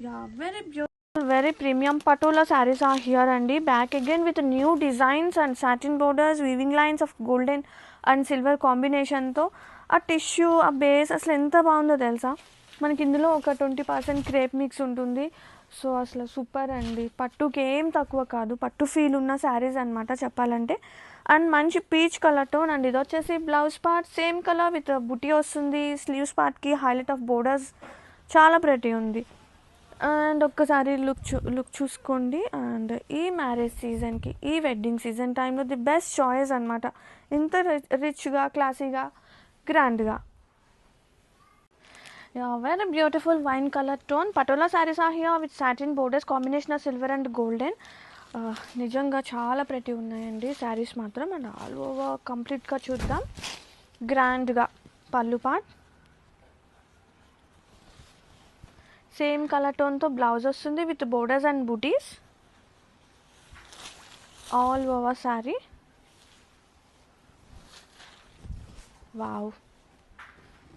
Yeah, very beautiful, very premium patola sarees are here and back again with new designs and satin borders, weaving lines of golden and silver combination తో ఆ tissue ఆ base అసలు ఎంత బాగుందో తెలుసా. మనకి ఇందులో ఒక 20% క్రేప్ మిక్స్ ఉంటుంది. సో అసలు సూపర్ అండి, పట్టుకి ఏం తక్కువ కాదు, పట్టు ఫీల్ ఉన్న శారీస్ అనమాట చెప్పాలంటే. అండ్ మంచి పీచ్ కలర్ టోన్ అండ్ ఇది వచ్చేసి blouse part same colour with buti వస్తుంది. స్లీవ్స్ పార్ట్కి హైలైట్ ఆఫ్ బోర్డర్స్ చాలా ప్రెటీ ఉంది. అండ్ ఒక్కసారి లుక్ చూసుకోండి. అండ్ ఈ మ్యారేజ్ సీజన్కి, ఈ వెడ్డింగ్ సీజన్ టైంలో ది బెస్ట్ చాయిస్ అనమాట. ఇంత రిచ్గా, క్లాసీగా, గ్రాండ్గా. Very beautiful wine colour tone patola saris are here with satin borders combination of silver and golden. నిజంగా చాలా ప్రెటీ ఉన్నాయండి శారీస్ మాత్రం. అండ్ ఆల్ ఓవర్ కంప్లీట్గా చూద్దాం. గ్రాండ్గా పళ్ళు పార్ట్ సేమ్ కలర్ టోన్తో బ్లౌజ్ వస్తుంది with borders and butis all over sari. Wow,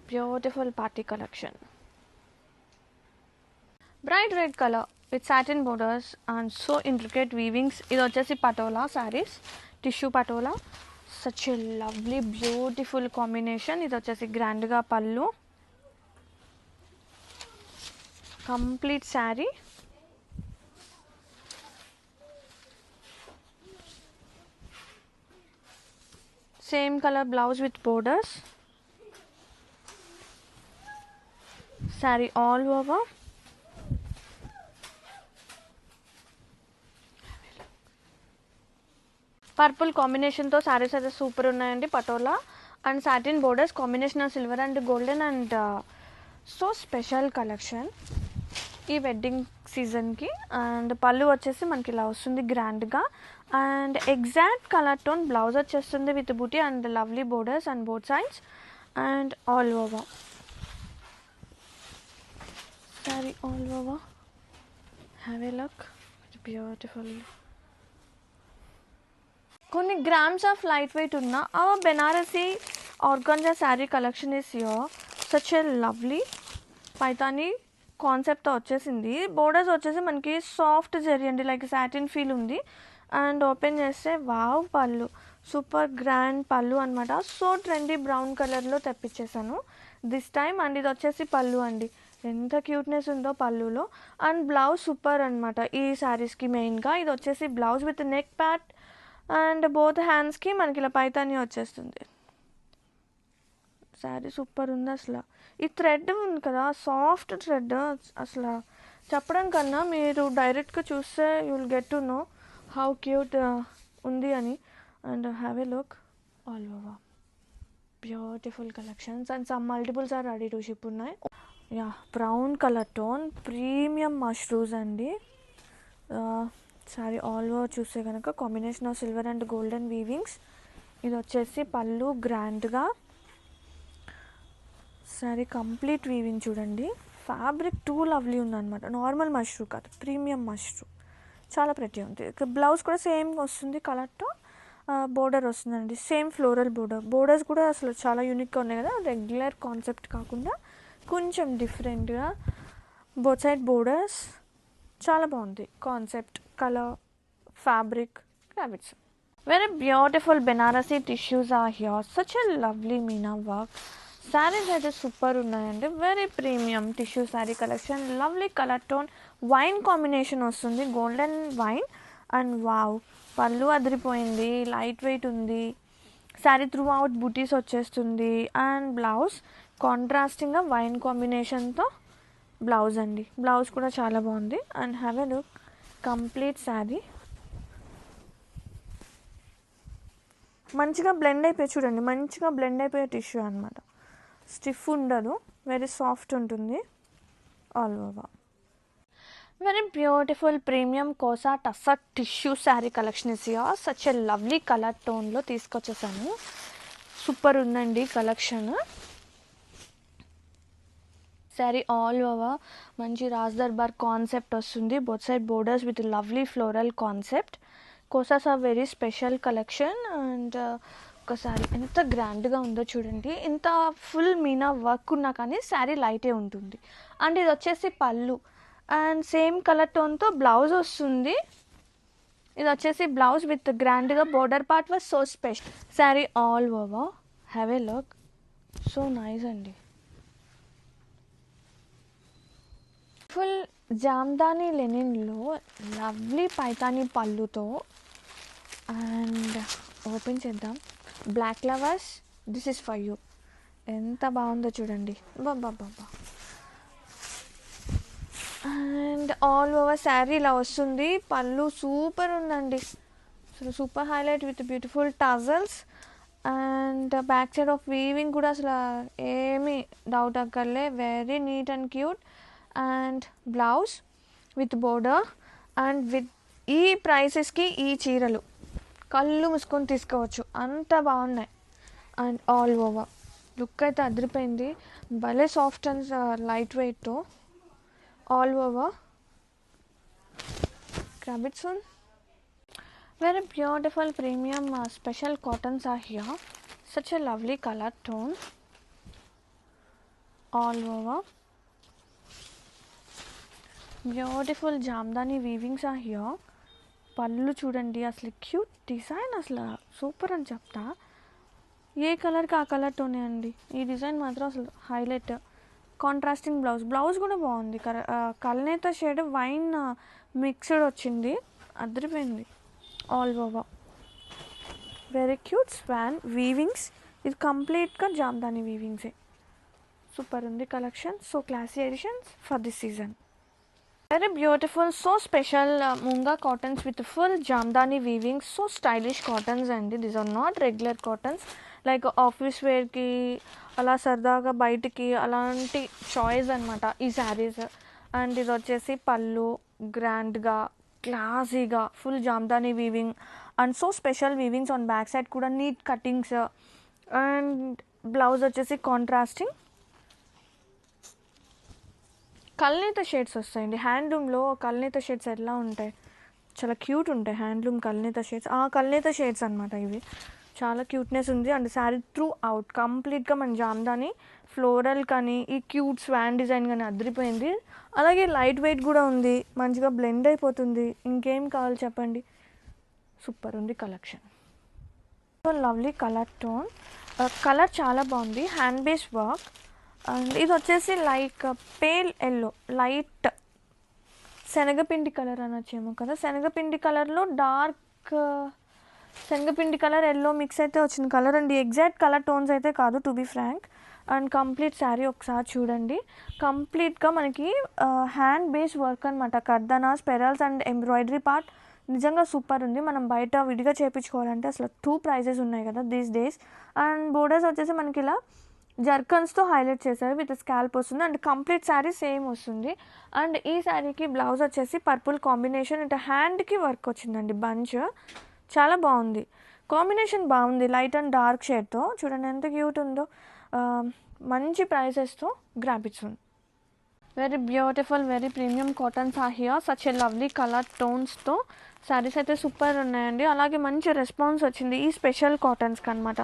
beautiful party collection. Bright red colour with satin borders and so intricate weavings. ఇది వచ్చేసి Patola saris, tissue Patola. Such a lovely beautiful combination. ఇది వచ్చేసి గ్రాండ్గా pallu, complete sari. Same colour blouse with borders. Sari all over. Purple కాంబినేషన్తో saris అయితే super ఉన్నాయండి. Patola and satin borders combination of silver and golden and so special collection ఈ wedding సీజన్కి. And pallu వచ్చేసి మనకి ఇలా వస్తుంది గ్రాండ్గా. And exact colour tone blouse వచ్చేస్తుంది with buti and lovely borders and both sides and all over sari. All over have a look, beautiful. కొన్ని grams of light weight ఉన్న our Banarasi organza sari collection is here. Such a lovely Paithani కాన్సెప్ట్తో వచ్చేసింది. Borders వచ్చేసి మనకి soft zari అండి, like satin feel ఉంది. And open చేస్తే wow, పళ్ళు సూపర్ గ్రాండ్ పళ్ళు అనమాట. సో ట్రెండీ బ్రౌన్ కలర్లో తెప్పించేసాను దిస్ టైమ్. అండ్ ఇది వచ్చేసి పళ్ళు అండి, ఎంత క్యూట్నెస్ ఉందో పళ్ళులో. అండ్ బ్లౌజ్ సూపర్ అనమాట ఈ శారీస్కి. మెయిన్గా ఇది వచ్చేసి blouse with neck Pat and both హ్యాండ్స్కి మనకి ఇలా పైతాని వచ్చేస్తుంది. శారీ సూపర్ ఉంది అసలు. ఈ థ్రెడ్ ఉంది కదా, సాఫ్ట్ థ్రెడ్, అసలు చెప్పడం కన్నా మీరు డైరెక్ట్గా చూస్తే you will get to know how cute ఉంది అని. And have a look all over, beautiful collections and some multiples are ready to ship ఉన్నాయి. Yeah, brown colour tone premium mushrooms అండి. శారీ ఆల్ ఓవర్ చూస్తే కనుక combination of silver and golden weavings. ఇది వచ్చేసి పళ్ళు గ్రాండ్గా. Sari complete weaving చూడండి. Fabric too lovely ఉందన్నమాట, normal mushroom కాదు, ప్రీమియం మష్రూమ్. చాలా ప్రెటీ ఉంది. బ్లౌజ్ కూడా సేమ్ వస్తుంది కలర్తో. బోర్డర్ వస్తుందండి సేమ్ ఫ్లోరల్ బోర్డర్. బోర్డర్స్ కూడా అసలు చాలా యూనిక్గా ఉన్నాయి కదా, రెగ్యులర్ కాన్సెప్ట్ కాకుండా కొంచెం డిఫరెంట్గా బోత్ సైడ్ బోర్డర్స్. చాలా బాగుంది concept, colour, fabric, habits. Very beautiful Banarasi tissues are here. Such a lovely meena work. Saris అయితే సూపర్ ఉన్నాయండి. Very premium tissue sari collection. Lovely colour tone wine combination వస్తుంది, golden wine. And wow, pallu అదిరిపోయింది, light weight ఉంది. Sari through out బూటీస్ వచ్చేస్తుంది. And blouse కాంట్రాస్టింగ్గా wine కాంబినేషన్తో blouse అండి. Blouse కూడా చాలా బాగుంది. And have a look complete sari. మంచిగా బ్లెండ్ అయిపోయి చూడండి, మంచిగా బ్లెండ్ అయిపోయే టిష్యూ అనమాట. స్టిఫ్ ఉండదు, వెరీ సాఫ్ట్ ఉంటుంది all over. Very beautiful premium Kosa tussar tissue sari collection is here. Such a lovely colour టోన్లో తీసుకొచ్చేసాను. సూపర్ ఉందండి కలెక్షన్. శారీ ఆల్ ఓవర్ మంచి రాజ్ దర్బార్ కాన్సెప్ట్ వస్తుంది. Both side borders with lovely floral concept. Kosas are very special collection. And ఒకసారి ఎంత గ్రాండ్గా ఉందో చూడండి. ఇంత ఫుల్ మీనా వర్క్ ఉన్నా కానీ శారీ లైటే ఉంటుంది. అండ్ ఇది వచ్చేసి పళ్ళు. అండ్ సేమ్ కలర్ టోన్తో బ్లౌజ్ వస్తుంది. ఇది వచ్చేసి బ్లౌజ్ విత్ గ్రాండ్గా border part was so special. Sari all over have a look, so nice అండి. ఫుల్ జామ్దాని లెనిన్లో లవ్లీ పైతానీ పళ్ళుతో, అండ్ ఓపెన్ చేద్దాం. Black flowers, this is for you. ఎంత బాగుందో చూడండి, బాబా. అండ్ ఆల్ ఓవర్ శారీ ఇలా వస్తుంది. పళ్ళు సూపర్ ఉందండి, అసలు super highlight with beautiful tassels. And back side of weaving కూడా అసలు ఏమీ డౌట్ అక్కర్లే, very neat and cute. And blouse with border. And with ఈ ప్రైసెస్కి ఈ చీరలు కళ్ళు మూసుకొని తీసుకోవచ్చు, అంత బాగున్నాయి. అండ్ ఆల్ ఓవర్ లుక్ అయితే అదిరిపోయింది, భలే సాఫ్ట్ అండ్ లైట్ వెయిట్తో. All over grab it soon. Very beautiful premium special cottons are here, such a lovely color tone all over. Beautiful jamdani weavings are here. పళ్ళు చూడండి, అసలు cute design, అసలు super అని చెప్తా. ఏ కలర్కి ఆ కలర్తోనే అండి, ఈ డిజైన్ మాత్రం అసలు హైలైట్. కాంట్రాస్టింగ్ బ్లౌజ్ కూడా బాగుంది. కల్నేత షేడ్ వైన్ మిక్స్డ్ వచ్చింది, అదిరిపోయింది. All over very cute swan weavings. ఇది కంప్లీట్గా జామ్దాని వీవింగ్సే, సూపర్ ఉంది collection. So classy editions for this season. Very beautiful, so special Munga cottons with full jamdani weaving, so stylish cottons and these are not regular cottons like office wear ki ala sardaga baytiki alanti choice anamata ee sarees. And ఇది వచ్చేసి పళ్ళు grand గా క్లాసీగా full Jamdani weaving and so special weavings on back side కూడా neat cuttings. And blouse వచ్చేసి contrasting కల్నేత shades వస్తాయండి. హ్యాండ్లూమ్లో కల్నేత షేడ్స్ ఎలా ఉంటాయి, చాలా క్యూట్ ఉంటాయి హ్యాండ్లూమ్ కల్నేత షేడ్స్. ఆ కల్నేత షేడ్స్ అనమాట ఇవి, చాలా క్యూట్నెస్ ఉంది. అండ్ శారీ త్రూ అవుట్ కంప్లీట్గా మన జామ్దాని ఫ్లోరల్ కానీ ఈ క్యూట్ స్వాన్ డిజైన్ కానీ అదిరిపోయింది. అలాగే లైట్ వెయిట్ కూడా ఉంది, మంచిగా బ్లెండ్ అయిపోతుంది. ఇంకేం కావాలి చెప్పండి, సూపర్ ఉంది collection. Lovely colour tone, colour చాలా బాగుంది, హ్యాండ్ బేస్ వర్క్. అండ్ ఇది వచ్చేసి లైక్ పేల్ ఎల్లో, లైట్ శనగపిండి కలర్ అనొచ్చేమో కదా, శనగపిండి కలర్లో డార్క్ శనగపిండి కలర్ ఎల్లో మిక్స్ అయితే వచ్చిన కలర్ అండి. ఎగ్జాక్ట్ కలర్ టోన్స్ అయితే కాదు to be frank. And complete sari ఒకసారి చూడండి, కంప్లీట్గా మనకి హ్యాండ్ బేస్ వర్క్ అనమాట. కర్దనాస్, పెరల్స్ అండ్ ఎంబ్రాయిడరీ పార్ట్ నిజంగా సూపర్ ఉంది. మనం బయట విడిగా చేయించుకోవాలంటే అసలు 2 ప్రైజెస్ ఉన్నాయి కదా దీస్ డేస్. అండ్ బోర్డర్స్ వచ్చేసి మనకి ఇలా జర్కన్స్తో హైలైట్ చేశారు విత్ స్కాల్ప్ వస్తుంది. అండ్ కంప్లీట్ శారీ సేమ్ వస్తుంది. అండ్ ఈ శారీకి బ్లౌజ్ వచ్చేసి పర్పుల్ కాంబినేషన్, ఇటు హ్యాండ్కి వర్క్ వచ్చిందండి బంచ్, చాలా బాగుంది కాంబినేషన్, బాగుంది లైట్ అండ్ డార్క్ షేడ్తో. చూడండి ఎంత క్యూట్ ఉందో, మంచి ప్రైసెస్తో grab it soon. Very beautiful very premium cottons are here, such a lovely colour టోన్స్తో శారీస్ అయితే సూపర్ ఉన్నాయండి. అలాగే మంచి రెస్పాన్స్ వచ్చింది ఈ స్పెషల్ కాటన్స్కి అనమాట.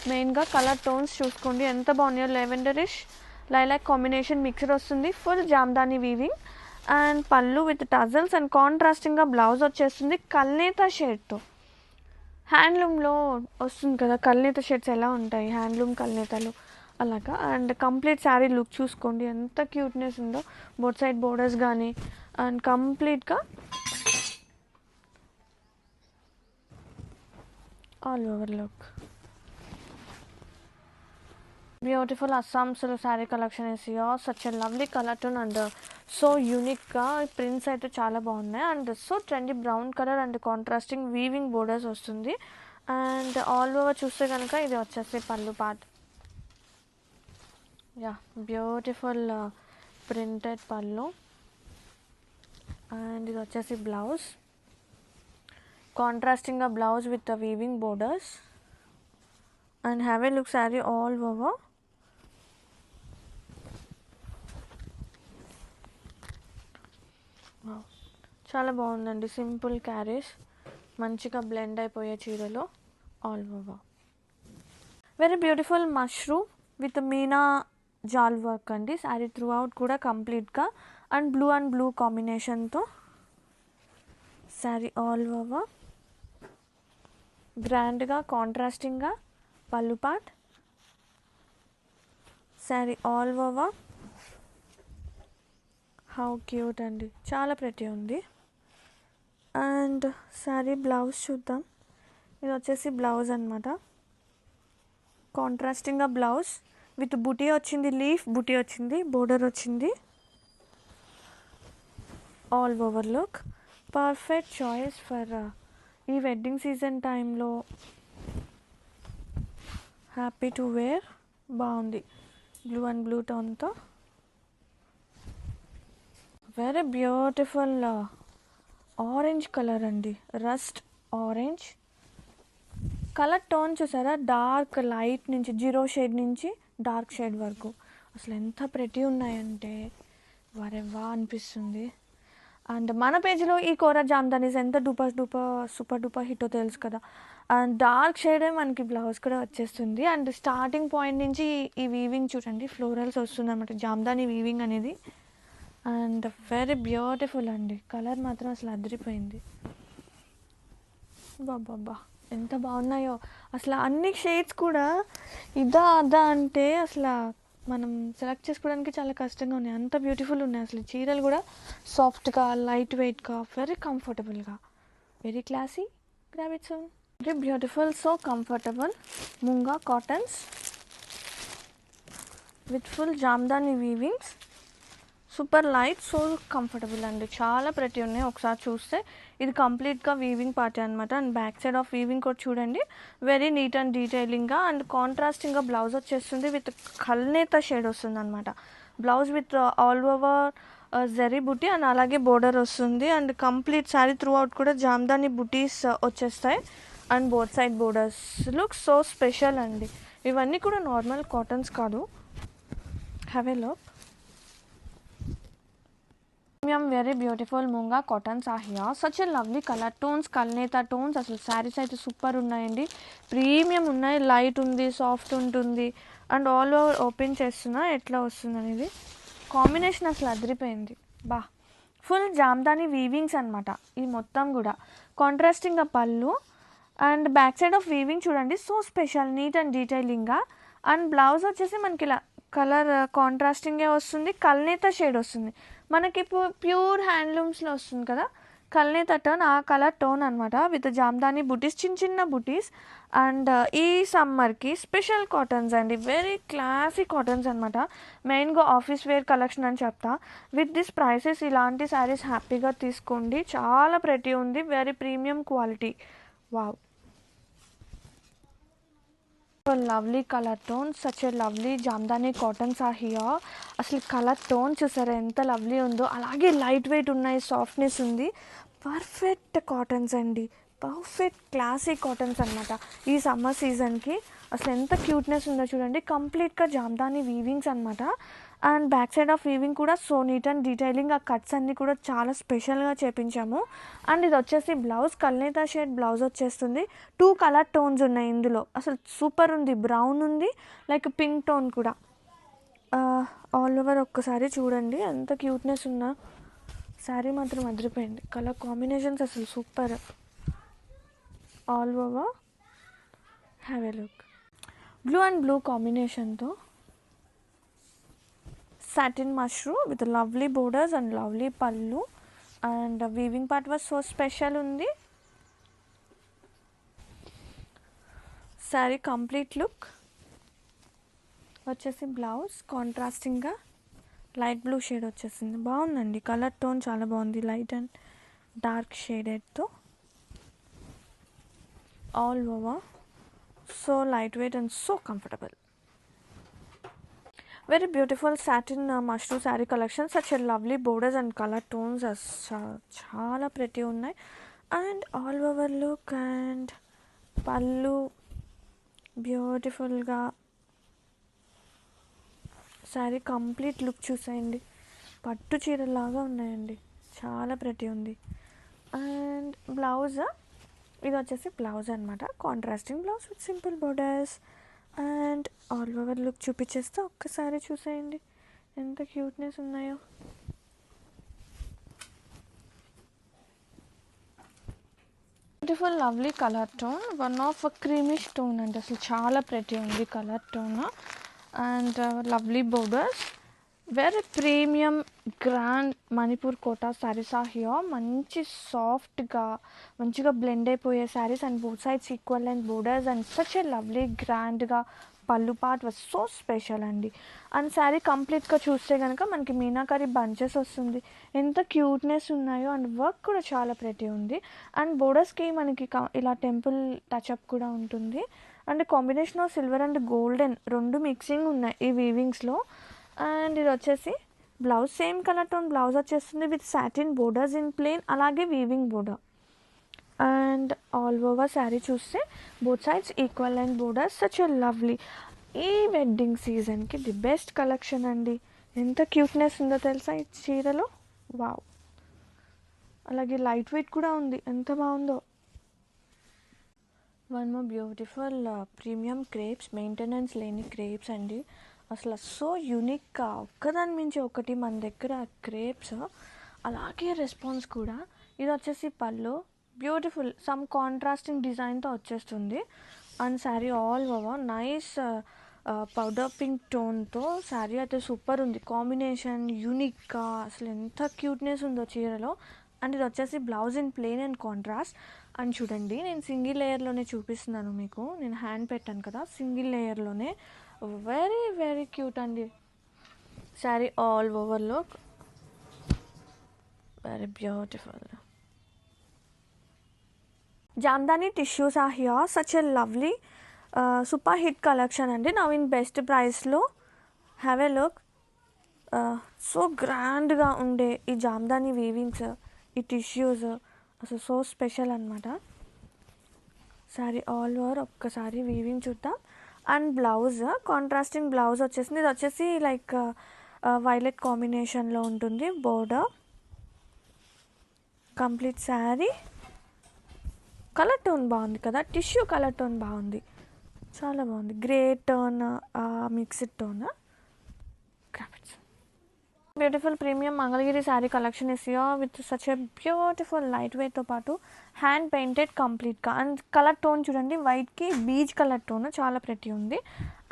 మెయిన్గా కలర్ టోన్స్ చూసుకోండి ఎంత బాగున్నాయో, లెవెండరిష్ లైలాక్ కాంబినేషన్ మిక్స్డ్ వస్తుంది, ఫుల్ జామ్దాని వీవింగ్. అండ్ పళ్ళు విత్ టజల్స్ అండ్ కాంట్రాస్టింగ్గా బ్లౌజ్ వచ్చేస్తుంది కల్నేత షేడ్తో. హ్యాండ్లూమ్లో వస్తుంది కదా కల్నేత షేడ్స్ ఎలా ఉంటాయి హ్యాండ్లూమ్ కల్నేతలు అలాగా. అండ్ కంప్లీట్ శారీ లుక్ చూసుకోండి ఎంత క్యూట్నెస్ ఉందో, బోత్ సైడ్ బోర్డర్స్ కానీ. అండ్ కంప్లీట్గా all over look beautiful Assam silk sari collection is here, such a lovely colour tone and so యూనిక్గా ప్రింట్స్ అయితే చాలా బాగున్నాయి. And so trendy brown colour and contrasting weaving borders వస్తుంది. And all over చూస్తే కనుక ఇది వచ్చేసి pallu part, yeah beautiful printed pallu. And ఇది వచ్చేసి బ్లౌజ్, కాంట్రాస్టింగ్గా blouse with weaving borders. And have a look sari all over. చాలా బాగుందండి, సింపుల్ క్యారీస్ మంచిగా బ్లెండ్ అయిపోయే చీరలో all over. Very beautiful mushroom with meena jaal work అండి. శారీ త్రూ అవుట్ కూడా కంప్లీట్గా అండ్ బ్లూ కాంబినేషన్తో శారీ ఆల్ ఓవర్ గ్రాండ్గా కాంట్రాస్టింగ్గా పళ్ళు part, sari all over. How cute అండి, చాలా ప్రెటీ ఉంది. అండ్ శారీ బ్లౌజ్ చూద్దాం. ఇది వచ్చేసి బ్లౌజ్ అనమాట, కాంట్రాస్టింగ్గా బ్లౌజ్ విత్ బుటీ వచ్చింది, లీఫ్ బుటీ వచ్చింది, బోర్డర్ వచ్చింది, all over look. Perfect choice for ఈ వెడ్డింగ్ సీజన్ టైంలో, హ్యాపీ టు వేర్. బాగుంది బ్లూ అండ్ బ్లూ టోన్తో. వెరీ బ్యూటిఫుల్ ఆరెంజ్ కలర్ అండి, రస్ట్ ఆరెంజ్ కలర్ టోన్ చూసారా, డార్క్ లైట్ నుంచి జీరో షేడ్ నుంచి డార్క్ షేడ్ వరకు అసలు ఎంత ప్రెటీ ఉన్నాయంటే వరెవ్వా అనిపిస్తుంది. అండ్ మన పేజ్లో ఈ కోరా జామ్దానీస్ ఎంత సూపర్ డూపర్ హిట్టో తెలుసు కదా. అండ్ డార్క్ షేడే మనకి బ్లౌజ్ కూడా వచ్చేస్తుంది. అండ్ స్టార్టింగ్ పాయింట్ నుంచి ఈ వీవింగ్ చూడండి, ఫ్లోరల్స్ వస్తుంది అన్నమాట జామ్దానీ వీవింగ్ అనేది. అండ్ వెరీ బ్యూటిఫుల్ అండి, కలర్ మాత్రం అసలు అదిరిపోయింది. బాబా ఎంత బాగున్నాయో అసలు, అన్ని షేడ్స్ కూడా ఇదా అదా అంటే అసలు మనం సెలెక్ట్ చేసుకోవడానికి చాలా కష్టంగా ఉన్నాయి, అంత బ్యూటిఫుల్ ఉన్నాయి. అసలు చీరలు కూడా సాఫ్ట్గా, లైట్ వెయిట్గా, వెరీ కంఫర్టబుల్గా, very classy. Grab it soon. Very beautiful, so comfortable munga cottons with full Jamdani weavings, super light, so comfortable అండి, చాలా ప్రతి ఉన్నాయి. ఒకసారి చూస్తే ఇది కంప్లీట్గా వీవింగ్ పార్టీ అనమాట. And back side of weaving కూడా చూడండి, వెరీ నీట్ అండ్ డీటెయిలింగ్గా. అండ్ కాంట్రాస్టింగ్గా బ్లౌజ్ వచ్చేస్తుంది విత్ కల్నేత షేడ్ వస్తుంది అనమాట. Blouse with all over zari buti and అలాగే బోర్డర్ వస్తుంది. And complete sari throughout కూడా జామ్దానీ బుటీస్ వచ్చేస్తాయి. And both side borders look so special అండి. ఇవన్నీ కూడా నార్మల్ కాటన్స్ కాదు. Have a look. Very beautiful munga cottons are here. Such a lovely colour tones, కల్నేత tones. అసలు శారీస్ అయితే సూపర్ ఉన్నాయండి, ప్రీమియం ఉన్నాయి. లైట్ ఉంది, సాఫ్ట్ ఉంటుంది. అండ్ ఆల్ ఓవర్ ఓపెన్ చేస్తున్నా ఎట్లా వస్తుంది అనేది కాంబినేషన్ అసలు అదిరిపోయింది. ఫుల్ జామ్దానీ వీవింగ్స్ అనమాట. ఇది మొత్తం కూడా కాంట్రాస్టింగ్గా pallu and back side of weaving చూడండి, సో స్పెషల్, నీట్ అండ్ డీటెయిలింగ్గా. అండ్ బ్లౌజ్ వచ్చేసి మనకి ఇలా కలర్ కాంట్రాస్టింగే వస్తుంది, కల్నేత షేడ్ వస్తుంది. మనకి ప్యూర్ హ్యాండ్లూమ్స్లో వస్తుంది కదా కల్నేత టోన్, ఆ కలర్ టోన్ అనమాట. విత్ జామ్దానీ బుటీస్, చిన్న బుటీస్. అండ్ ఈ సమ్మర్కి స్పెషల్ కాటన్స్ అండి, వెరీ క్లాసీ కాటన్స్ అనమాట. మెయిన్గా ఆఫీస్ వేర్ కలెక్షన్ అని చెప్తా. విత్ దిస్ ప్రైసెస్ ఇలాంటి శారీస్ హ్యాపీగా తీసుకోండి, చాలా ప్రెటీ ఉంది, very premium quality. Wow, lovely colour tone, such a lovely Jamdani cottons are here. అసలు కలర్ టోన్ చూసారా ఎంత లవ్లీ ఉందో, అలాగే లైట్ వెయిట్ ఉన్నాయి, సాఫ్ట్నెస్ ఉంది. పర్ఫెక్ట్ కాటన్స్ అండి, పర్ఫెక్ట్ క్లాసీ కాటన్స్ అనమాట ఈ సమ్మర్ సీజన్కి. అసలు ఎంత క్యూట్నెస్ ఉందో చూడండి, కంప్లీట్గా జామ్దానీ వీవింగ్స్ అనమాట. And back side of weaving కూడా సో నీట్ అండ్ డీటెయిలింగ్, ఆ కట్స్ అన్నీ కూడా చాలా స్పెషల్గా చేపించాము. అండ్ ఇది వచ్చేసి బ్లౌజ్, కల్నేత షేడ్ బ్లౌజ్ వచ్చేస్తుంది. 2 కలర్ టోన్స్ ఉన్నాయి ఇందులో, అసలు సూపర్ ఉంది. బ్రౌన్ ఉంది, లైక్ పింక్ టోన్ కూడా. ఆల్ ఓవర్ ఒక్కసారి చూడండి ఎంత క్యూట్నెస్ ఉన్నా, శారీ మాత్రం అదిరిపోయింది. కలర్ కాంబినేషన్స్ అసలు super. All over have a look. Blue and blue కాంబినేషన్తో satin mushroom with lovely borders and lovely pallu, and weaving part was so special undi. Saree complete look వచ్చేసి blouse కాంట్రాస్టింగ్గా light blue shade వచ్చేసింది, బాగుందండి. Colour tone చాలా బాగుంది, light and dark షేడెడ్తో. All over so light weight and so comfortable. Very beautiful satin mushroom saree collection, such a lovely borders and color tones as చాలా pretty ఉన్నాయి. And all over look and పళ్ళు బ్యూటిఫుల్గా. Sari complete look చూసేయండి, పట్టు చీరలాగా ఉన్నాయండి, చాలా pretty ఉంది. And blouse, ఇది వచ్చేసి బ్లౌజ్ అనమాట, contrasting blouse with simple borders. And all over look చూపించేస్తే ఒక్కసారి చూసేయండి ఎంత క్యూట్నెస్ ఉన్నాయో. Beautiful lovely colour tone, one of creamish tone అండి. అసలు చాలా ప్రెటీ ఉంది colour tone. And lovely borders, very premium grand Manipur Kota sarees are here. మంచి సాఫ్ట్గా మంచిగా బ్లెండ్ అయిపోయే sarees and both sides equal and borders and such a lovely గ్రాండ్గా pallu part was so special అండి. అండ్ శారీ కంప్లీట్గా చూస్తే కనుక మనకి మీనాకరీ బంచెస్ వస్తుంది, ఎంత క్యూట్నెస్ ఉన్నాయో. అండ్ వర్క్ కూడా చాలా ప్రెటీ ఉంది. అండ్ బోర్డర్స్కి మనకి ఇలా టెంపుల్ టచ్అప్ కూడా ఉంటుంది. And combination of silver and golden రెండు మిక్సింగ్ ఉన్నాయి ఈ వీవింగ్స్లో. అండ్ ఇది వచ్చేసి blouse, same colour tone blouse వచ్చేస్తుంది with satin borders in plain, అలాగే weaving border. And all over saree చూస్తే both sides equal and borders, such a lovely. ఈ వెడ్డింగ్ సీజన్కి ది బెస్ట్ కలెక్షన్ అండి. ఎంత క్యూట్నెస్ ఉందో తెలుసా ఈ చీరలో, వావ్. అలాగే లైట్ వెయిట్ కూడా ఉంది, ఎంత బాగుందో. One more beautiful premium crepes, maintenance లేని క్రేప్స్ అండి. అసలు సో యూనిక్గా ఒక్కదాని మించి ఒకటి మన దగ్గర క్రేప్స్, అలాగే రెస్పాన్స్ కూడా. ఇది వచ్చేసి పళ్ళు, బ్యూటిఫుల్ సమ్ కాంట్రాస్టింగ్ డిజైన్తో వచ్చేస్తుంది. And sari all over nice powder pink టోన్తో శారీ అయితే సూపర్ ఉంది. కాంబినేషన్ యూనిక్గా అసలు ఎంత క్యూట్నెస్ ఉందో చీరలో. అండ్ ఇది వచ్చేసి blouse in plain and contrast. And చూడండి, నేను సింగిల్ లేయర్లోనే చూపిస్తున్నాను మీకు. నేను హ్యాండ్ పెట్టాను కదా, సింగిల్ లేయర్లోనే వెరీ వెరీ క్యూట్ అండి. శారీ ఆల్ ఓవర్లో very beautiful. Jamdani tissues are here, such a lovely super hit collection అండి. నవ్ ఇన్ బెస్ట్ ప్రైస్లో. Have a look. సో గ్రాండ్గా ఉండే ఈ జామ్దాని వీవింగ్స్, ఈ టిష్యూస్ అసలు సో స్పెషల్ అనమాట. శారీ ఆల్ ఓవర్ ఒక్కసారి వీవింగ్ చూద్దాం. అండ్ బ్లౌజ్ కాంట్రాస్టింగ్ బ్లౌజ్ వచ్చేసింది. ఇది వచ్చేసి లైక్ వైలెట్ కాంబినేషన్లో ఉంటుంది border. Complete saree colour tone బాగుంది కదా, టిష్యూ కలర్ టోన్ బాగుంది, చాలా బాగుంది. Grey tone, mixed tone. Beautiful premium Mangalagiri saree collection is here with such a beautiful light వెయిట్తో పాటు హ్యాండ్ పెయింటెడ్ కంప్లీట్గా. అండ్ కలర్ టోన్ చూడండి, వైట్కి బీజ్ కలర్ టోన్ చాలా ప్రెటీ ఉంది.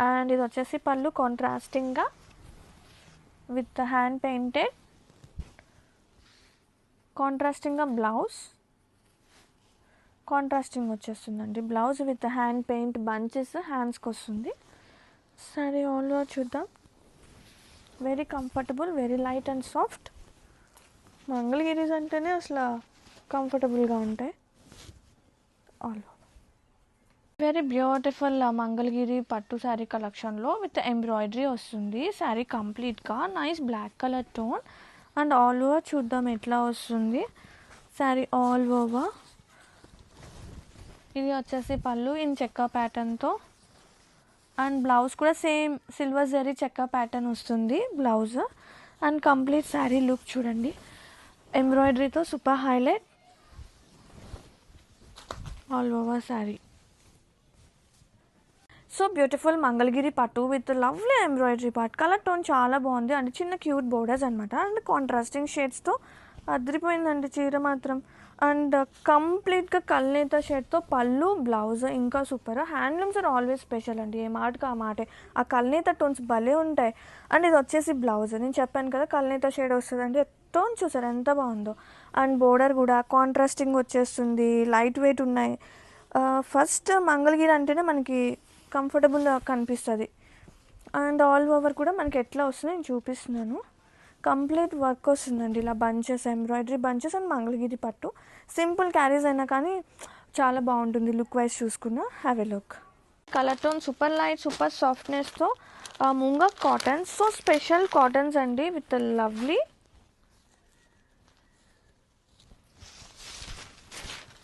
అండ్ ఇది వచ్చేసి పళ్ళు కాంట్రాస్టింగ్గా విత్ హ్యాండ్ పెయింటెడ్, కాంట్రాస్టింగ్గా బ్లౌజ్ కాంట్రాస్టింగ్ వచ్చేస్తుందండి. Blouse with hand paint bunches హ్యాండ్స్కి వస్తుంది. సరే ఆల్ ఓవర్ చూద్దాం. Very comfortable, very light and soft. Mangalagiris అంటేనే అసలు కంఫర్టబుల్గా ఉంటాయి. ఆల్ వెరీ బ్యూటిఫుల్ మంగళగిరి పట్టు శారీ కలెక్షన్లో విత్ ఎంబ్రాయిడరీ వస్తుంది. శారీ కంప్లీట్గా nice black colour tone. And all over చూద్దాం ఎట్లా వస్తుంది. శారీ ఆల్ ఓవర్ ఇది వచ్చేసి పళ్ళు ఇన్ చెక్క ప్యాటర్న్తో. అండ్ బ్లౌజ్ కూడా సేమ్ సిల్వర్ జరీ చెక్క ప్యాటర్న్ వస్తుంది blouse. And complete saree look చూడండి, ఎంబ్రాయిడరీతో super highlight all over saree. So beautiful Mangalagiri పట్టు with lovely embroidery part. Colour tone చాలా బాగుంది అండ్ చిన్న క్యూట్ బోర్డర్స్ అనమాట. అండ్ కాంట్రాస్టింగ్ షేడ్స్తో అదిరిపోయిందండి చీర మాత్రం. అండ్ కంప్లీట్గా కల్నేత షేడ్తో పళ్ళు, బ్లౌజ్ ఇంకా super. Handlooms are always special అండి, ఏ మాటకు ఆ మాటే. ఆ కల్నేత టోన్స్ భలే ఉంటాయి. అండ్ ఇది వచ్చేసి బ్లౌజ్, నేను చెప్పాను కదా కల్నేత షేడ్ వస్తుంది అంటే టోన్ చూసారు ఎంత బాగుందో. అండ్ బోర్డర్ కూడా కాంట్రాస్టింగ్ వచ్చేస్తుంది, లైట్ వెయిట్ ఉన్నాయి. ఫస్ట్ మంగళగిరి అంటేనే మనకి కంఫర్టబుల్గా కనిపిస్తుంది. అండ్ ఆల్ ఓవర్ కూడా మనకి ఎట్లా వస్తుందో నేను చూపిస్తున్నాను. కంప్లీట్ వర్క్ వస్తుందండి, ఇలా bunches, embroidery bunches and Mangalagiri పట్టు. సింపుల్ క్యారీస్ అయినా కానీ చాలా బాగుంటుంది లుక్ వైజ్ చూసుకున్నా. Have a look. Colour tone super light, super సాఫ్ట్నెస్తో Munga cottons, so special cottons అండి విత్ లవ్లీ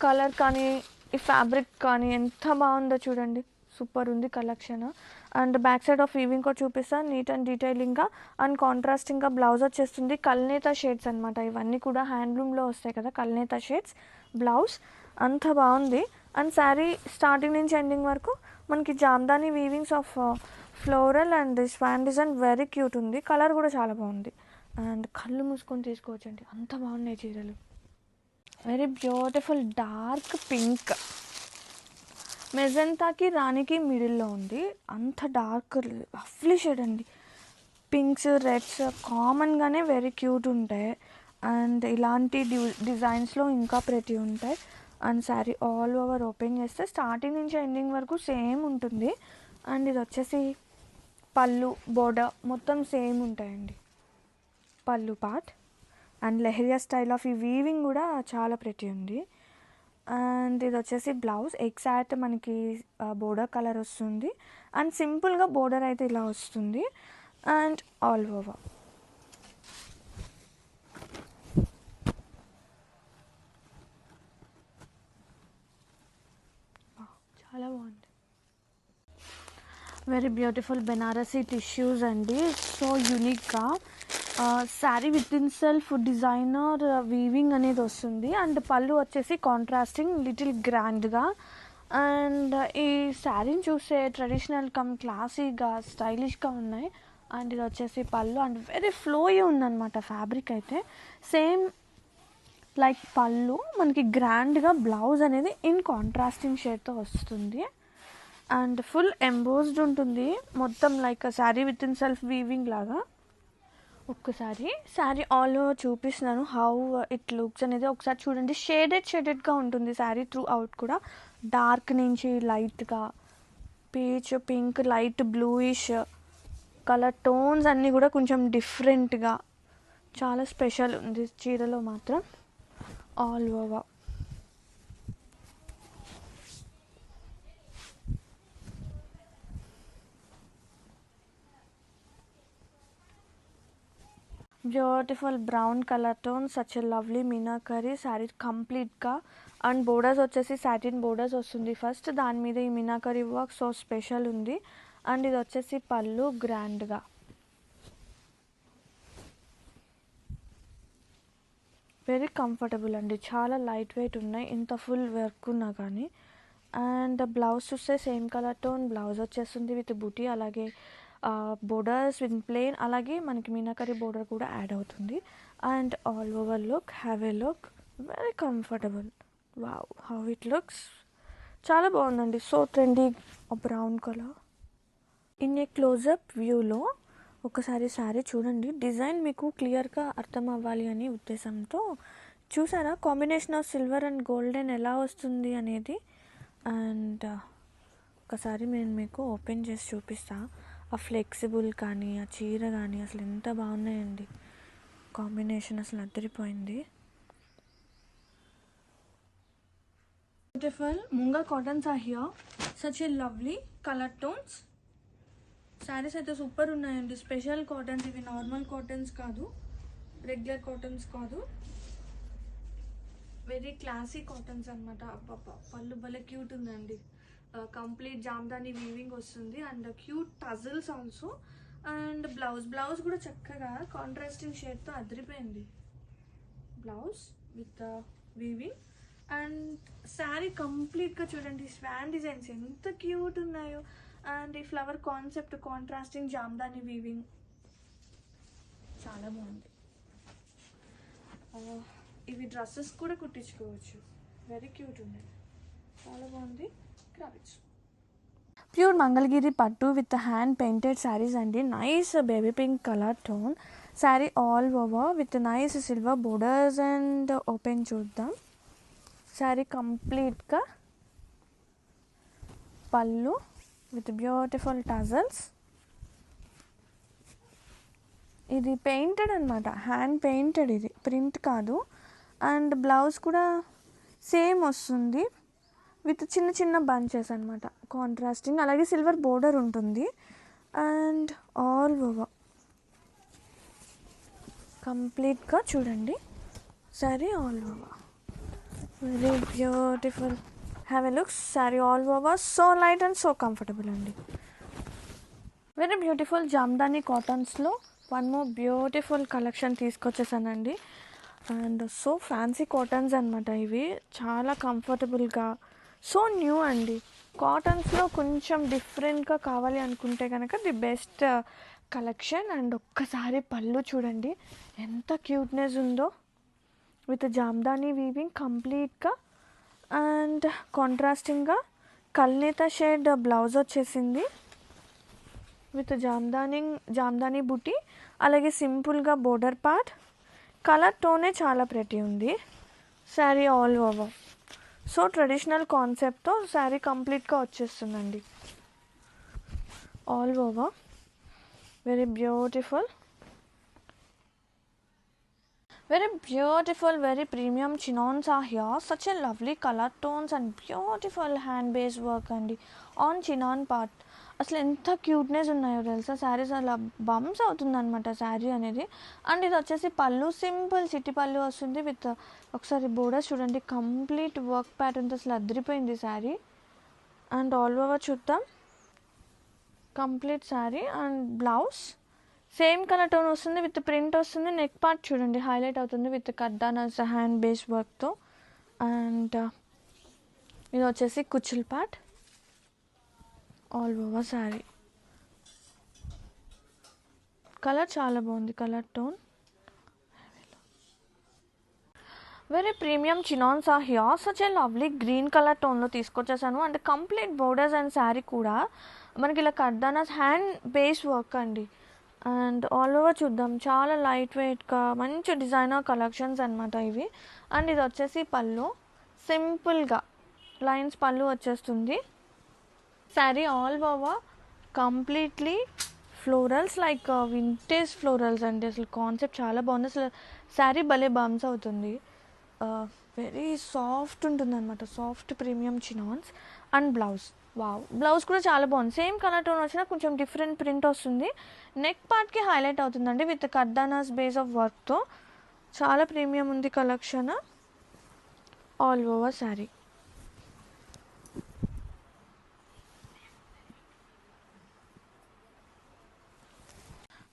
కలర్ కానీ ఈ ఫ్యాబ్రిక్ కానీ ఎంత బాగుందో చూడండి, సూపర్ ఉంది collection. And back side of weaving కూడా చూపిస్తాను, నీట్ అండ్ డీటెయిలింగ్గా. అండ్ కాంట్రాస్టింగ్గా బ్లౌజ్ వచ్చేస్తుంది, కల్నేత షేడ్స్ అనమాట. ఇవన్నీ కూడా హ్యాండ్లూమ్లో వస్తాయి కదా కల్నేత షేడ్స్. బ్లౌజ్ అంత బాగుంది. అండ్ శారీ స్టార్టింగ్ నుంచి ఎండింగ్ వరకు మనకి Jamdani weavings of floral and swan design very cute ఉంది. కలర్ కూడా చాలా బాగుంది. అండ్ కళ్ళు మూసుకొని తీసుకోవచ్చండి, అంత బాగున్నాయి చీరలు. వెరీ బ్యూటిఫుల్ డార్క్ పింక్, మెజంతాకి రాణికి మిడిల్లో ఉంది. అంత డార్క్ లవ్లీ షేడ్ అండి. పింక్స్ రెడ్స్ కామన్గానే వెరీ క్యూట్ ఉంటాయి. అండ్ ఇలాంటి డిజైన్స్లో ఇంకా ప్రతి ఉంటాయి. And sari all over open చేస్తే స్టార్టింగ్ నుంచి ఎండింగ్ వరకు సేమ్ ఉంటుంది. అండ్ ఇది వచ్చేసి పళ్ళు బోర్డర్ మొత్తం సేమ్ ఉంటాయండి. Pallu part and leheriya style of ఈ వీవింగ్ కూడా చాలా ప్రతి ఉంది. అండ్ ఇది వచ్చేసి బ్లౌజ్ ఎగ్జాక్ట్ మనకి బోర్డర్ కలర్ వస్తుంది. అండ్ సింపుల్గా బోర్డర్ అయితే ఇలా వస్తుంది. అండ్ ఆల్ ఓవర్ చాలా బాగుంది. వెరీ బ్యూటిఫుల్ బెనారసీ టిష్యూస్ అండి. సో యూనిక్గా sari with in self designer weaving అనేది వస్తుంది. అండ్ పళ్ళు వచ్చేసి కాంట్రాస్టింగ్ లిటిల్ గ్రాండ్గా. అండ్ ఈ శారీని చూసే ట్రెడిషనల్ కమ్ క్లాసీగా స్టైలిష్గా ఉన్నాయి. అండ్ ఇది వచ్చేసి పళ్ళు అండ్ వెరీ ఫ్లోయీ ఉందన్నమాట ఫ్యాబ్రిక్ అయితే. సేమ్ లైక్ పళ్ళు మనకి గ్రాండ్గా బ్లౌజ్ అనేది ఇన్ కాంట్రాస్టింగ్ షేడ్తో వస్తుంది. అండ్ ఫుల్ ఎంబోస్డ్ ఉంటుంది మొత్తం like sari with in self weaving లాగా. ఒక్కసారి శారీ ఆల్ ఓవర్ చూపిస్తున్నాను హౌ ఇట్ లుక్స్ అనేది. ఒకసారి చూడండి, షేడెడ్గా ఉంటుంది శారీ త్రూ అవుట్ కూడా. డార్క్ నుంచి లైట్గా peach pink light bluish colour tones అన్నీ కూడా కొంచెం డిఫరెంట్గా చాలా స్పెషల్ ఉంది చీరలో మాత్రం. All over beautiful brown colour tone, such a lovely meenakari sari కంప్లీట్గా. అండ్ బోర్డర్స్ వచ్చేసి సాటిన్ బోర్డర్స్ వస్తుంది ఫస్ట్, దాని మీద ఈ మీనాకరీ వర్క్ సో స్పెషల్ ఉంది. అండ్ ఇది వచ్చేసి పళ్ళు గ్రాండ్గా. వెరీ కంఫర్టబుల్ అండి, చాలా లైట్ వెయిట్ ఉన్నాయి ఇంత ఫుల్ వర్క్ ఉన్నా కానీ. అండ్ బ్లౌజ్ చూస్తే సేమ్ కలర్ టోన్ బ్లౌజ్ వచ్చేస్తుంది విత్ బూటీ, అలాగే బోర్డర్స్ విత్ ప్లెయిన్, అలాగే మనకి మీనాకరీ బోర్డర్ కూడా యాడ్ అవుతుంది. And all over look have a look very comfortable. Wow how it looks, చాలా బాగుందండి. So trendy brown colour. In a close up వ్యూలో ఒకసారి శారీ చూడండి, డిజైన్ మీకు క్లియర్గా అర్థం అవ్వాలి అని ఉద్దేశంతో. చూసారా combination of silver and golden ఎలా వస్తుంది అనేది. అండ్ ఒకసారి నేను మీకు ఓపెన్ చేసి చూపిస్తా. ఆ ఫ్లెక్సిబుల్ కానీ ఆ చీర కానీ అసలు ఎంత బాగున్నాయండి, కాంబినేషన్ అసలు అదిరిపోయింది. Beautiful munga cottons are here, such a lovely colour tones. Saris అయితే సూపర్ ఉన్నాయండి, స్పెషల్ కాటన్స్ ఇవి, నార్మల్ కాటన్స్ కాదు, రెగ్యులర్ కాటన్స్ కాదు, వెరీ క్లాసీ కాటన్స్ అనమాట. అబ్బబ్బా పళ్ళు భలే క్యూట్ ఉందండి, కంప్లీట్ జామ్దాని వీవింగ్ వస్తుంది and cute tassels also. And blouse కూడా చక్కగా కాంట్రాస్టింగ్ షేడ్తో అదిరిపోయింది blouse with weaving. And sari కంప్లీట్గా చూడండి, స్వాన్ డిజైన్స్ ఎంత క్యూట్ ఉన్నాయో. అండ్ ఈ flower concept contrasting Jamdani weaving చాలా బాగుంది. ఇవి డ్రెస్సెస్ కూడా కుట్టించుకోవచ్చు, వెరీ క్యూట్ ఉన్నాయి, చాలా బాగుంది. క్రావిట్స్ ప్యూర్ మంగళగిరి పట్టు విత్ హ్యాండ్ పెయింటెడ్ శారీస్ అండి. Nice baby pink colour tone sari all over with nice silver borders. And open చూద్దాం, శారీ కంప్లీట్గా పళ్ళు విత్ బ్యూటిఫుల్ టజల్స్. ఇది పెయింటెడ్ అనమాట, హ్యాండ్ పెయింటెడ్, ఇది ప్రింట్ కాదు. అండ్ బ్లౌజ్ కూడా సేమ్ వస్తుంది విత్ చిన్న చిన్న బంచెస్ అనమాట, కాంట్రాస్టింగ్, అలాగే సిల్వర్ బోర్డర్ ఉంటుంది. అండ్ ఆల్ ఓవర్ కంప్లీట్గా చూడండి sari all over very beautiful. Have a look sari all over, so light and so comfortable అండి. వెరీ బ్యూటిఫుల్ జామ్దాని కాటన్స్లో వన్ మోర్ బ్యూటిఫుల్ కలెక్షన్ తీసుకొచ్చేసానండి. అండ్ సో ఫ్యాన్సీ కాటన్స్ అనమాట ఇవి, చాలా కంఫర్టబుల్గా, సో న్యూ అండి. కాటన్స్లో కొంచెం డిఫరెంట్గా కావాలి అనుకుంటే కనుక ది బెస్ట్ కలెక్షన్. అండ్ ఒక్కసారి పళ్ళు చూడండి ఎంత క్యూట్నెస్ ఉందో, విత్ జామ్దాని వీవింగ్ కంప్లీట్గా. అండ్ కాంట్రాస్టింగ్గా కల్నేత షేడ్ బ్లౌజ్ వచ్చేసింది విత్ జామ్దాని బుటీ, అలాగే సింపుల్గా బోర్డర్ పార్ట్. కలర్ టోనే చాలా ప్రెటీ ఉంది sari all over. So traditional కాన్సెప్ట్తో శారీ కంప్లీట్గా వచ్చేస్తుందండి all over. Very beautiful, very premium chignons are here. Such a lovely color tones and beautiful hand based work అండి on chinon part. అసలు ఎంత క్యూట్నెస్ ఉన్నాయో తెలుసా శారీస్, అలా బంప్స్ అవుతుందన్నమాట శారీ అనేది. అండ్ ఇది వచ్చేసి పళ్ళు, సింపుల్ సిటీ పళ్ళు వస్తుంది విత్ ఒకసారి బోర్డర్స్ చూడండి, కంప్లీట్ వర్క్ ప్యాటర్న్తో అసలు అదిరిపోయింది శారీ. అండ్ ఆల్ ఓవర్ చూద్దాం complete saree. And blouse same colour tone వస్తుంది విత్ ప్రింట్ వస్తుంది. నెక్ పార్ట్ చూడండి హైలైట్ అవుతుంది విత్ కడ్డానాస్ హ్యాండ్ బేస్ వర్క్తో. అండ్ ఇది వచ్చేసి కుచ్చుల్ part all over saree. Colour చాలా బాగుంది, colour tone very premium chinons are here. Such a lovely green colour టోన్లో తీసుకొచ్చేసాను. And complete borders and saree కూడా మనకి ఇలా కడ్డానాస్ హ్యాండ్ బేస్ వర్క్ అండి. అండ్ ఆల్ ఓవర్ చూద్దాం, చాలా లైట్ వెయిట్గా మంచి డిజైనర్ కలెక్షన్స్ అనమాట ఇవి. అండ్ ఇది వచ్చేసి పళ్ళు, సింపుల్గా లైన్స్ పళ్ళు వచ్చేస్తుంది. Sari all over completely florals, like vintage florals అండి. అసలు కాన్సెప్ట్ చాలా బాగుంది. అసలు శారీ భలే బంప్స్ అవుతుంది, వెరీ సాఫ్ట్ ఉంటుంది అనమాట, soft premium చినాన్స్. And blouse, wow, blouse కూడా చాలా బాగుంది. సేమ్ కలర్ టోన్ వచ్చినా కొంచెం డిఫరెంట్ ప్రింట్ వస్తుంది. నెక్ పార్ట్కి హైలైట్ అవుతుందండి విత్ కర్దానాస్ బేస్ ఆఫ్ వర్క్తో. చాలా ప్రీమియం ఉంది collection all over sari.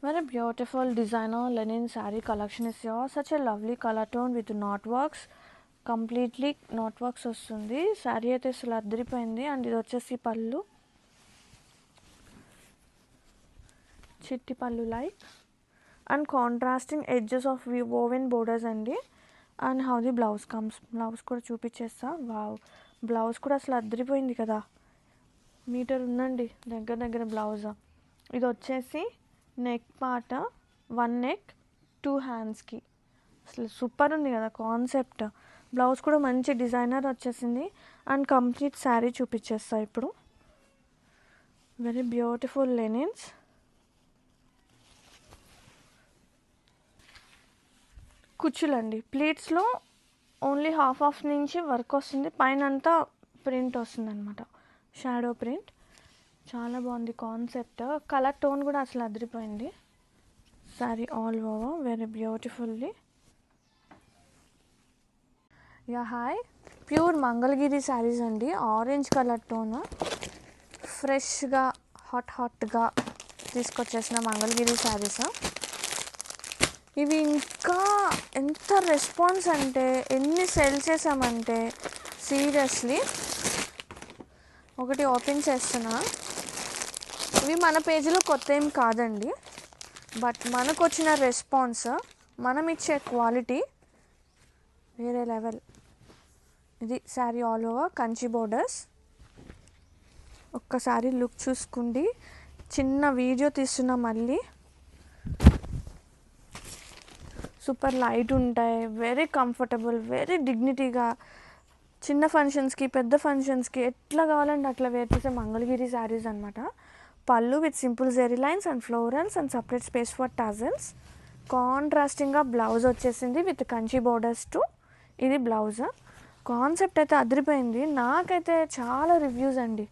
Very beautiful designer linen saree collection is here. Such a lovely color tone with knot works. Completely not works వస్తుంది. శారీ అయితే అసలు అద్దరిపోయింది. అండ్ ఇది వచ్చేసి పళ్ళు, చిట్టి pallu like. And contrasting edges of woven borders అండి. And how the blouse comes, blouse కూడా చూపించేస్తా. వావ్, బ్లౌజ్ కూడా అసలు అద్దరిపోయింది కదా, మీటర్ ఉందండి దగ్గర బ్లౌజ్. ఇది వచ్చేసి నెక్ పార్ట్, 1 నెక్ 2 హ్యాండ్స్కి, అసలు సూపర్ ఉంది కదా కాన్సెప్ట్. బ్లౌజ్ కూడా మంచి డిజైనర్ వచ్చేసింది. అండ్ కంప్లీట్ శారీ చూపించేస్తా ఇప్పుడు. వెరీ బ్యూటిఫుల్ లెనిన్స్, కుచ్చులండి. ప్లీట్స్లో ఓన్లీ హాఫ్ నుంచి వర్క్ వస్తుంది, పైన అంతా ప్రింట్ వస్తుంది అనమాట, షాడో ప్రింట్. చాలా బాగుంది కాన్సెప్ట్. కలర్ టోన్ కూడా అసలు అదిరిపోయింది. Saree all over very beautifully. Yeah hi, pure Mangalagiri sarees అండి. ఆరెంజ్ కలర్ టోన్, ఫ్రెష్గా హాట్గా తీసుకొచ్చేసిన మంగళగిరి శారీస్. ఇవి ఇంకా ఎంత రెస్పాన్స్ అంటే, ఎన్ని సెల్ చేసామంటే సీరియస్లీ. ఒకటి ఓపెన్ చేస్తున్నా. ఇవి మన పేజీలో కొత్త ఏం కాదండి, బట్ మనకు వచ్చిన రెస్పాన్స్, మనం ఇచ్చే క్వాలిటీ వేరే లెవెల్. ఇది sari all over Kanchi borders. ఒక్కసారి లుక్ చూసుకోండి, చిన్న వీడియో తీస్తున్నా మళ్ళీ. సూపర్ లైట్ ఉంటాయి, వెరీ కంఫర్టబుల్, వెరీ డిగ్నిటీగా చిన్న ఫంక్షన్స్కి పెద్ద ఫంక్షన్స్కి ఎట్లా కావాలంటే అట్లా వేర్ చేసే మంగళగిరి శారీస్ అనమాట. Pallu with simple zari lines and florals and separate space for tassels. కాంట్రాస్టింగ్గా బ్లౌజ్ వచ్చేసింది విత్ కంచి బోర్డర్స్ టు. ఇది బ్లౌజ్. కాన్సెప్ట్ అయితే అదిరిపోయింది. నాకైతే చాలా రివ్యూస్ అండి,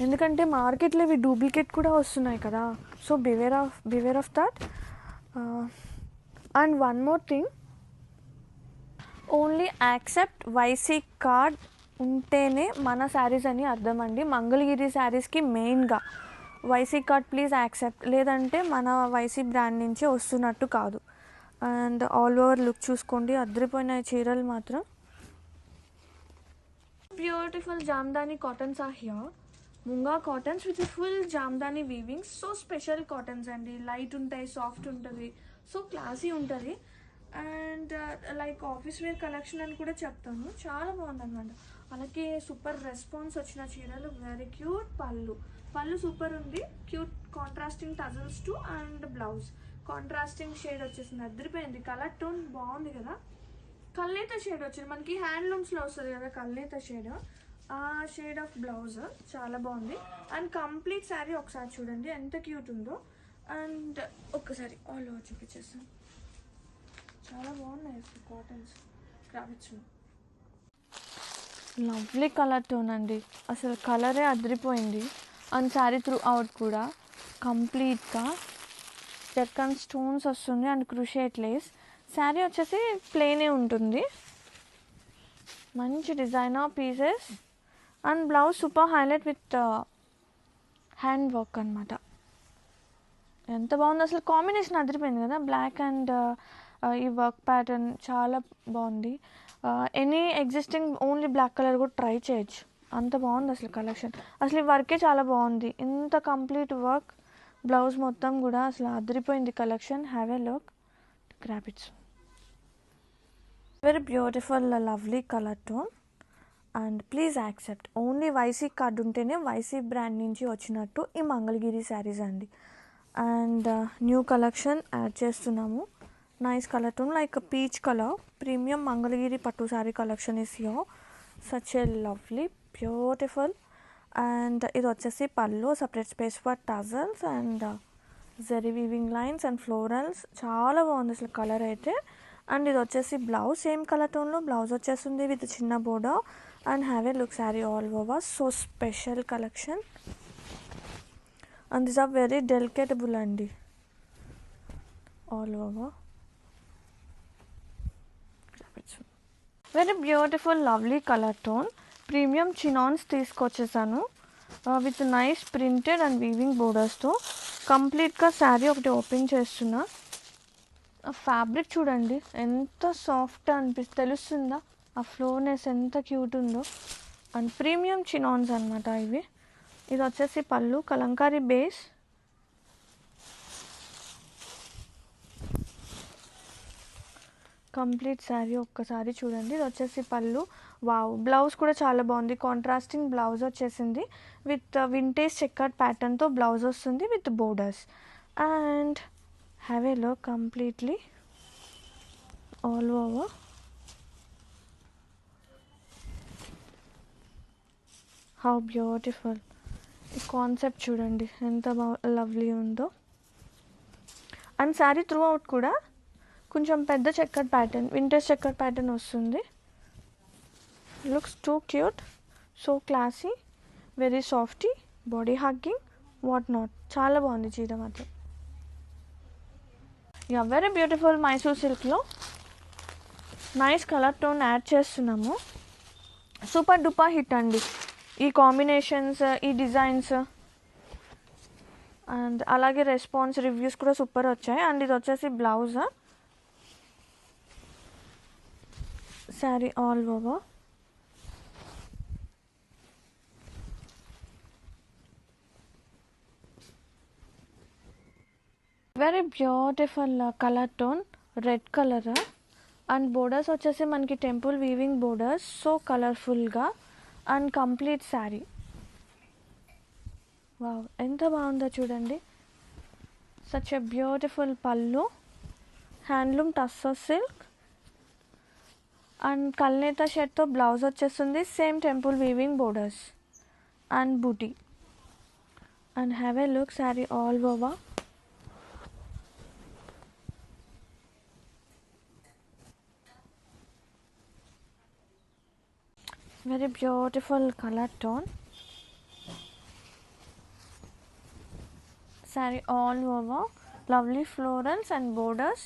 ఎందుకంటే మార్కెట్లో ఇవి డూప్లికేట్ కూడా వస్తున్నాయి కదా. So beware of that. And one more thing, only accept YC card ఉంటేనే మన శారీస్ అని అర్థం అండి. మంగళగిరి శారీస్కి మెయిన్గా వైసీ కార్డ్ ప్లీజ్ యాక్సెప్ట్, లేదంటే మన వైసీ బ్రాండ్ నుంచి వస్తున్నట్టు కాదు. అండ్ ఆల్ ఓవర్ లుక్ చూసుకోండి, అద్దరిపోయిన చీరలు మాత్రం. Beautiful Jamdani cottons are here. Munga cottons with full Jamdani weavings. So special cottons అండి, లైట్ ఉంటాయి, సాఫ్ట్ ఉంటుంది, సో క్లాసీ ఉంటుంది. And like office wear collection అని కూడా చెప్తాను, చాలా బాగుందన్నమాట. అలాగే సూపర్ రెస్పాన్స్ వచ్చిన చీరలు, వెరీ క్యూట్. పళ్ళు సూపర్ ఉంది, cute contrasting tassels to, and blouse contrasting shade వచ్చేసింది, అదిరిపోయింది. కలర్ టోన్ బాగుంది కదా, కల్నేత షేడ్ వచ్చింది మనకి, హ్యాండ్లూమ్స్లో వస్తుంది కదా కల్నేత షేడ్, ఆ షేడ్ ఆఫ్ బ్లౌజ్ చాలా బాగుంది. అండ్ కంప్లీట్ శారీ ఒకసారి చూడండి ఎంత క్యూట్ ఉందో. అండ్ ఒక్కసారి ఆల్ ఓవర్ చూపించేస్తాను, చాలా బాగున్నాయి cottons crafts. Lovely colour tone అండి, అసలు కలరే అదిరిపోయింది. అండ్ శారీ త్రూ అవుట్ కూడా కంప్లీట్గా డెక్కన్ స్టోన్స్ వస్తుంది అండ్ క్రూషియేట్ లేస్. శారీ వచ్చేసి ప్లెయినే ఉంటుంది, మంచి designer pieces. And blouse super highlight with hand work అనమాట. ఎంత బాగుంది అసలు, కాంబినేషన్ అదిరిపోయింది కదా, బ్లాక్ అండ్ ఈ వర్క్ ప్యాటర్న్ చాలా బాగుంది. Any existing only black colour కూడా ట్రై చేయొచ్చు, అంత బాగుంది అసలు కలెక్షన్. అసలు ఈ వర్కే చాలా బాగుంది, ఇంత కంప్లీట్ వర్క్ బ్లౌజ్ మొత్తం కూడా అసలు అదిరిపోయింది collection. Have a look, grab it. Very beautiful lovely colour tone. And please accept, only YC card ఉంటేనే వైసీ బ్రాండ్ నుంచి వచ్చినట్టు ఈ మంగళగిరి శారీస్ అండి. అండ్ న్యూ కలెక్షన్ యాడ్ చేస్తున్నాము, nice colour tone like peach colour. Premium Mangalagiri పట్టు saree collection is here, such a lovely beautiful. And ఇది వచ్చేసి pallu, separate space for tassels and zari weaving lines and florals, చాలా బాగుంది అసలు కలర్ అయితే. అండ్ ఇది వచ్చేసి బ్లౌజ్, సేమ్ కలర్ టోన్లో బ్లౌజ్ వచ్చేస్తుంది విత్ చిన్న border. And have a look sari all over, so special collection. And this are very delectable అండి, all over. Very beautiful lovely colour tone, premium chinons తీసుకొచ్చేసాను with nice printed and weaving బోర్డర్స్తో. కంప్లీట్గా శారీ ఒకటి open చేస్తున్నా, fabric చూడండి ఎంత soft తెలుస్తుందా, ఆ ఫ్లోనెస్ ఎంత క్యూట్ ఉందో. అండ్ ప్రీమియం చినాన్స్ అనమాట ఇవి. ఇది వచ్చేసి పళ్ళు, కలంకారీ బేస్. కంప్లీట్ శారీ ఒక్కసారి చూడండి, ఇది వచ్చేసి పళ్ళు. వావ్, బ్లౌజ్ కూడా చాలా బాగుంది, కాంట్రాస్టింగ్ బ్లౌజ్ వచ్చేసింది విత్ వింటేజ్ చెక్కర్డ్ ప్యాటర్న్తో బ్లౌజ్ వస్తుంది with borders. And have a look completely all over. How beautiful, ఈ కాన్సెప్ట్ చూడండి ఎంత లవ్లీ ఉందో. అండ్ శారీ త్రూ అవుట్ కూడా కొంచెం పెద్ద checkered pattern, vintage checkered pattern వస్తుంది. Looks too cute, so classy, very softy, body hugging, what not, చాలా బాగుంది చీర మాత్రం. యా, వెరీ బ్యూటిఫుల్ మైసూర్ సిల్క్లో నైస్ కలర్ టోన్ యాడ్ చేస్తున్నాము. సూపర్ డూపర్ హిట్ అండి ఈ కాంబినేషన్స్, ఈ డిజైన్స్. అండ్ అలాగే రెస్పాన్స్ రివ్యూస్ కూడా సూపర్ వచ్చాయి. అండ్ ఇది వచ్చేసి blouse, saree all over. Very beautiful colour tone, red colour. And borders వచ్చేసి మనకి టెంపుల్ వీవింగ్ బోర్డర్స్, సో కలర్ఫుల్గా. అండ్ కంప్లీట్ శారీ, వావ్ ఎంత బాగుందో చూడండి, such a beautiful pallu, handloom tussar silk. And కల్నేత షర్ట్తో బ్లౌజ్ వచ్చేస్తుంది, same temple weaving borders and బూటీ. And have a look sari all over. Very beautiful color tone, saree all over, lovely florals and borders.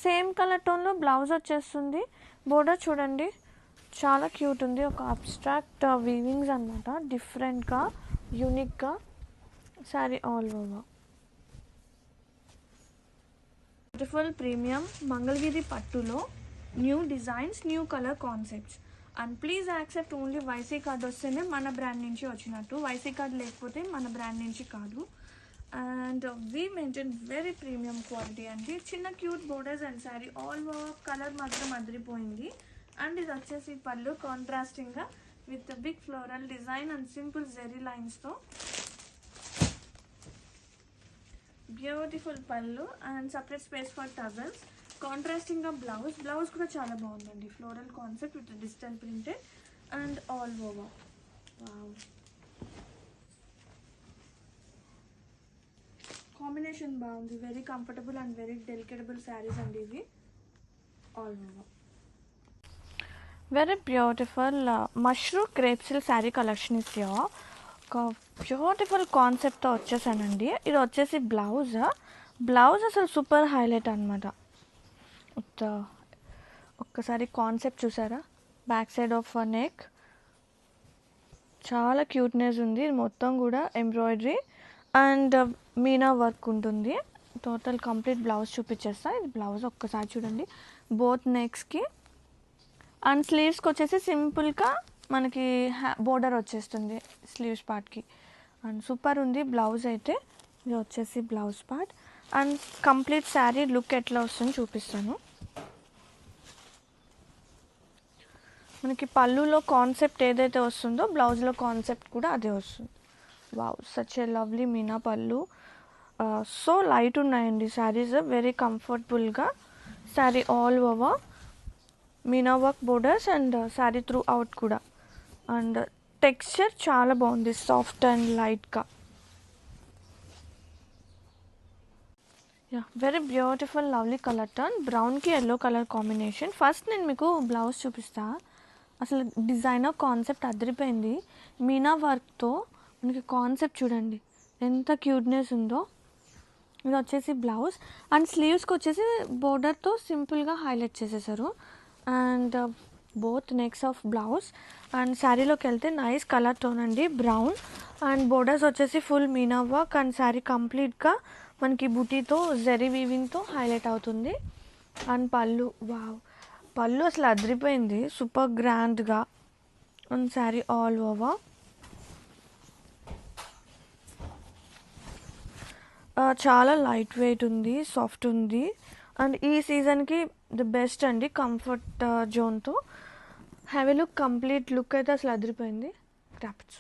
Same color tone lo blouse వచ్చేస్తుంది. border చూడండి చాలా cute ఉంది, ఒక abstract వీవింగ్స్ అన్నమాట, డిఫరెంట్గా యూనిక్గా. saree all over. Beautiful premium Mangalagiri పట్టులో new designs, new colour concepts. And please accept, only YC card వస్తేనే మన బ్రాండ్ నుంచి వచ్చినట్టు, వైసీ కార్డ్ లేకపోతే మన బ్రాండ్ నుంచి కాదు. And we maintain very premium quality అండి. చిన్న cute borders and sari all over colour మాత్రం అదిరిపోయింది. అండ్ ఇది వచ్చేసి పళ్ళు కాంట్రాస్టింగ్గా with big floral design and simple zari లైన్స్తో beautiful pallu and separate space for tassels. కాంట్రాస్టింగ్గా బ్లౌజ్ కూడా చాలా బాగుందండి. Floral concept with digital printed and all over. Wow, combination బాగుంది. Very comfortable and very delectable sarees అండి ఇవి. All over very beautiful mushroom crepe silk sari collection is here. ఒక beautiful కాన్సెప్ట్తో వచ్చేసానండి. ఇది వచ్చేసి బ్లౌజ్ అసలు సూపర్ హైలైట్ అనమాట. ఒక్కసారి కాన్సెప్ట్ చూసారా? బ్యాక్ సైడ్ ఆఫ్ నెక్ చాలా క్యూట్నెస్ ఉంది. ఇది మొత్తం కూడా ఎంబ్రాయిడరీ అండ్ మీనా వర్క్ ఉంటుంది. టోటల్ కంప్లీట్ బ్లౌజ్ చూపించేస్తా. ఇది బ్లౌజ్ ఒక్కసారి చూడండి. బోత్ నెక్స్కి అండ్ స్లీవ్స్కి వచ్చేసి సింపుల్గా మనకి బోర్డర్ వచ్చేస్తుంది స్లీవ్స్ పార్ట్కి. అండ్ సూపర్ ఉంది బ్లౌజ్ అయితే. ఇది వచ్చేసి blouse part and complete saree look ఎట్లా వస్తుందో చూపిస్తాను. మనకి పళ్ళులో కాన్సెప్ట్ ఏదైతే వస్తుందో బ్లౌజ్లో కాన్సెప్ట్ కూడా అదే వస్తుంది. Wow, such a lovely meena pallu. So light ఉన్నాయండి శారీస్. వెరీ కంఫర్టబుల్గా saree all over meena work borders and saree throughout కూడా. అండ్ టెక్స్చర్ చాలా బాగుంది, సాఫ్ట్ అండ్ లైట్గా. Very beautiful lovely colour turn. బ్రౌన్కి ఎల్లో కలర్ కాంబినేషన్. ఫస్ట్ నేను మీకు బ్లౌజ్ చూపిస్తా. అసలు డిజైనర్ కాన్సెప్ట్ అదిరిపోయింది. మీనా వర్క్తో మనకి కాన్సెప్ట్ చూడండి ఎంత క్యూట్నెస్ ఉందో. ఇది వచ్చేసి బ్లౌజ్ అండ్ స్లీవ్స్కి వచ్చేసి బోర్డర్తో సింపుల్గా హైలైట్ చేసేసారు. And both necks of blouse. And శారీలోకి వెళ్తే నైస్ కలర్ టోన్ అండి, బ్రౌన్. అండ్ బోర్డర్స్ వచ్చేసి full meena work and sari కంప్లీట్గా మనకి బుటీతో జెరీ వీవింగ్తో హైలైట్ అవుతుంది. అండ్ పళ్ళు, వావ్, పళ్ళు అసలు అదిరిపోయింది, సూపర్ గ్రాండ్గా. అండ్ శారీ ఆల్ ఓవర్ చాలా లైట్ వెయిట్ ఉంది, సాఫ్ట్ ఉంది. అండ్ ఈ సీజన్కి ది బెస్ట్ అండి కంఫర్ట్ జోన్తో. Have a look, complete look అయితే అసలు అదిరిపోయింది. క్రాఫ్ట్స్